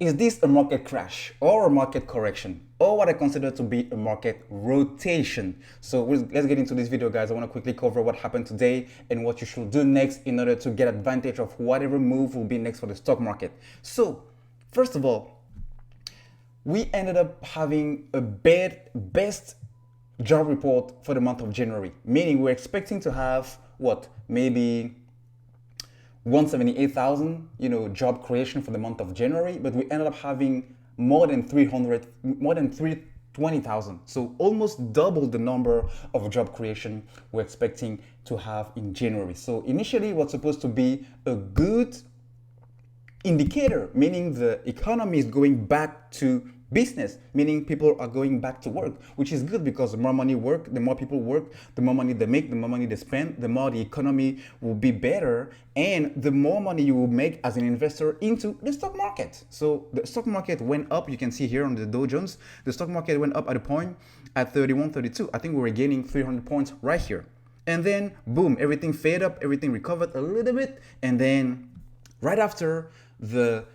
Is this a market crash or a market correction or what I consider to be a market rotation? So let's get into this video, guys. I want to quickly cover what happened today and what you should do next in order to get advantage of whatever move will be next for the stock market. So first of all, we ended up having a best job report for the month of January, meaning we're expecting to have what, maybe 178,000, job creation for the month of January, but we ended up having more than 320,000. So almost double the number of job creation we're expecting to have in January. So initially it was supposed to be a good indicator, meaning the economy is going back to business, meaning people are going back to work, which is good because the more money work, the more people work, the more money they make, the more money they spend, the more the economy will be better, and the more money you will make as an investor into the stock market. So the stock market went up. You can see here on the Dow Jones, the stock market went up at a point at 31.32. I think we were gaining 300 points right here. And then boom, everything faded up, everything recovered a little bit, and then right after the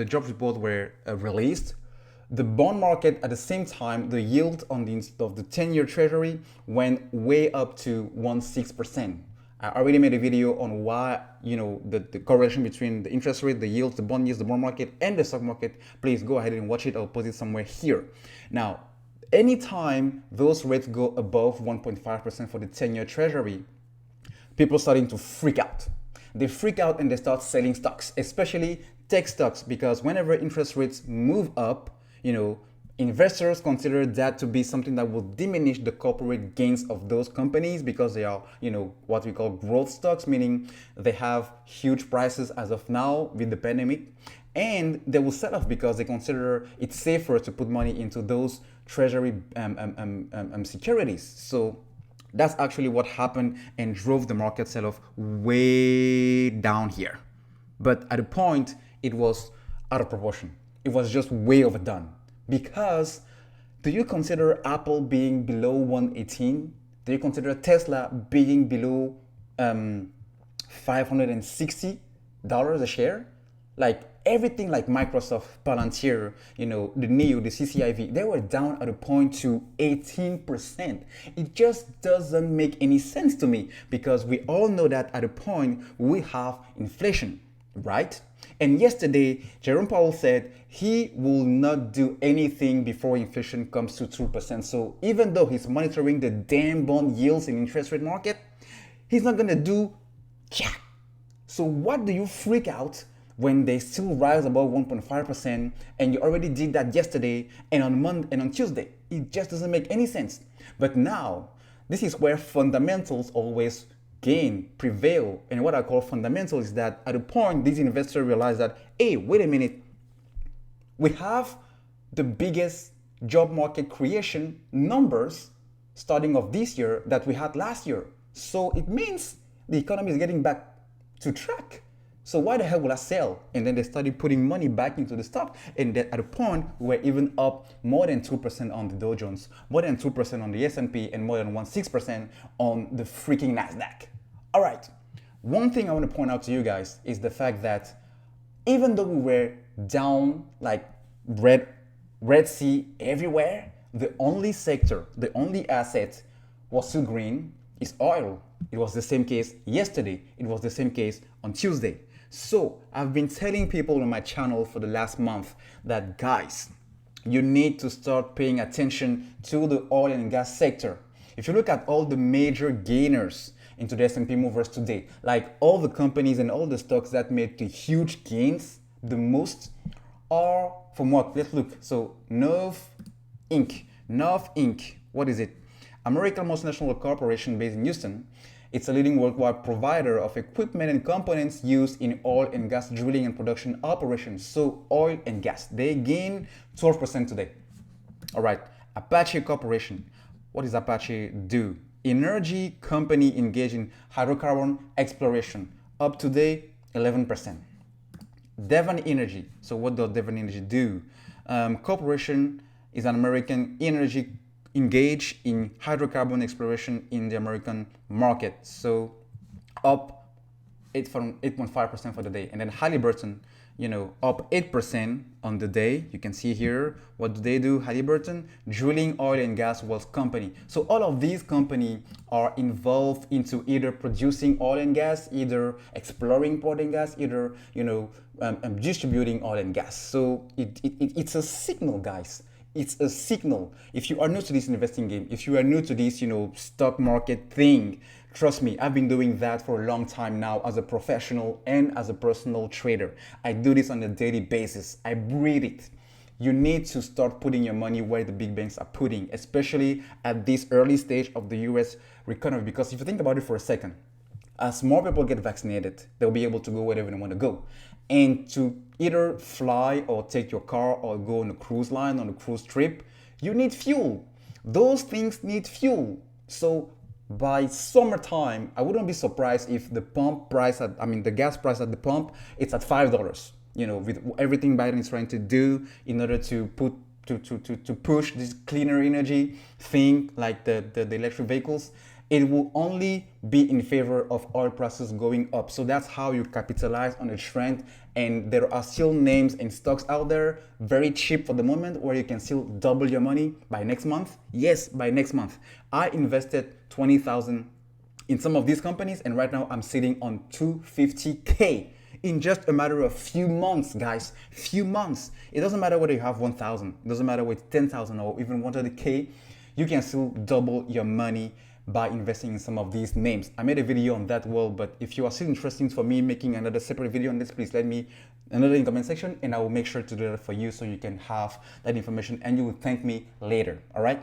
jobs report were released, the bond market at the same time, the yield on the 10-year treasury went way up to 16%. I already made a video on why, the correlation between the interest rate, the yields, the bond yields, the bond market, and the stock market. Please go ahead and watch it. I'll post it somewhere here. Now, anytime those rates go above 1.5% for the 10-year treasury, people starting to freak out. They freak out and they start selling stocks, especially tech stocks, because whenever interest rates move up, investors consider that to be something that will diminish the corporate gains of those companies because they are, what we call growth stocks, meaning they have huge prices as of now with the pandemic. And they will sell off because they consider it safer to put money into those treasury securities. So that's actually what happened and drove the market sell-off way down here. But at a point, it was out of proportion. It was just way overdone. Because do you consider Apple being below 118? Do you consider Tesla being below $560 a share? Like everything like Microsoft, Palantir, the NEO, the CCIV, they were down at a point to 18%. It just doesn't make any sense to me because we all know that at a point we have inflation, right? And yesterday, Jerome Powell said he will not do anything before inflation comes to 2%. So even though he's monitoring the damn bond yields in interest rate market, he's not gonna do jack. So what do you freak out when they still rise above 1.5% and you already did that yesterday and on Monday and on Tuesday? It just doesn't make any sense. But now, this is where fundamentals always prevail. And what I call fundamental is that at a point, these investors realize that, hey, wait a minute, we have the biggest job market creation numbers starting off this year that we had last year. So it means the economy is getting back to track. So why the hell will I sell? And then they started putting money back into the stock. And then at a point, we're even up more than 2% on the Dow Jones, more than 2% on the S&P, and more than 16% on the freaking NASDAQ. All right. One thing I want to point out to you guys is the fact that even though we were down like Red Sea everywhere, the only sector, the only asset was still green is oil. It was the same case yesterday. It was the same case on Tuesday. So I've been telling people on my channel for the last month that, guys, you need to start paying attention to the oil and gas sector. If you look at all the major gainers into the S&P movers today, like all the companies and all the stocks that made the huge gains the most are from what? Let's look. So NOV Inc. What is it? American Multinational Corporation based in Houston. It's a leading worldwide provider of equipment and components used in oil and gas drilling and production operations. So oil and gas, they gain 12% today. All right, Apache Corporation. What does Apache do? Energy company engaged in hydrocarbon exploration. Up today, 11%. Devon Energy. So what does Devon Energy do? Corporation is an American energy engaged in hydrocarbon exploration in the American market. So up 8.5% for the day. And then Halliburton, up 8%. on the day. You can see here, what do they do? Halliburton, drilling, oil and gas wealth company. So all of these companies are involved into either producing oil and gas, either exploring oil and gas, either, distributing oil and gas. So it's a signal, guys. It's a signal. If you are new to this investing game, if you are new to this, stock market thing, trust me, I've been doing that for a long time now as a professional and as a personal trader. I do this on a daily basis. I breathe it. You need to start putting your money where the big banks are putting, especially at this early stage of the US economy. Because if you think about it for a second, as more people get vaccinated, they'll be able to go wherever they want to go. And to either fly or take your car or go on a cruise line, on a cruise trip, you need fuel. Those things need fuel. So by summertime, I wouldn't be surprised if the the gas price at the pump, it's at $5. With everything Biden is trying to do in order to push this cleaner energy thing, like the electric vehicles, it will only be in favor of oil prices going up. So that's how you capitalize on a trend. And there are still names and stocks out there very cheap for the moment where you can still double your money by next month. Yes, by next month. I invested 20,000 in some of these companies, and right now I'm sitting on 250K in just a matter of few months, guys. Few months. It doesn't matter whether you have 1,000. It doesn't matter whether it's 10,000 or even 100K. You can still double your money by investing in some of these names. I made a video on that but if you are still interested for me making another separate video on this, please let me another in the comment section, and I will make sure to do that for you so you can have that information and you will thank me later. All right.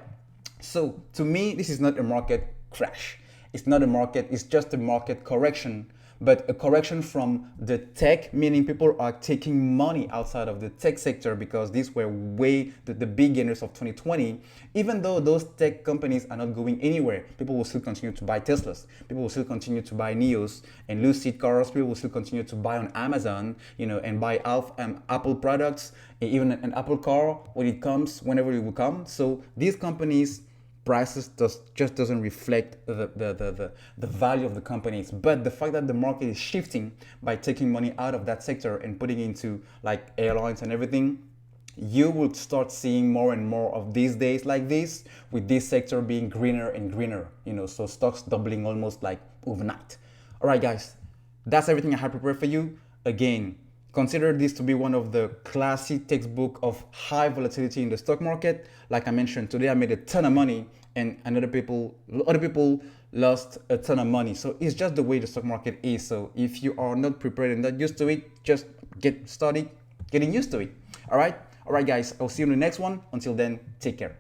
So to me, this is not a market crash. It's not a market, it's just a market correction, but a correction from the tech, meaning people are taking money outside of the tech sector because these were the big gainers of 2020. Even though those tech companies are not going anywhere, people will still continue to buy Teslas. People will still continue to buy Neos and Lucid cars. People will still continue to buy on Amazon, and buy Apple products, even an Apple car whenever it will come. So these companies prices just doesn't reflect the value of the companies. But the fact that the market is shifting by taking money out of that sector and putting into like airlines and everything, you will start seeing more and more of these days like this, with this sector being greener and greener, so stocks doubling almost like overnight. All right, guys, that's everything I have prepared for you. Again, consider this to be one of the classic textbook of high volatility in the stock market. Like I mentioned, today I made a ton of money and other people lost a ton of money. So it's just the way the stock market is. So if you are not prepared and not used to it, just get started getting used to it. All right, guys, I'll see you in the next one. Until then, take care.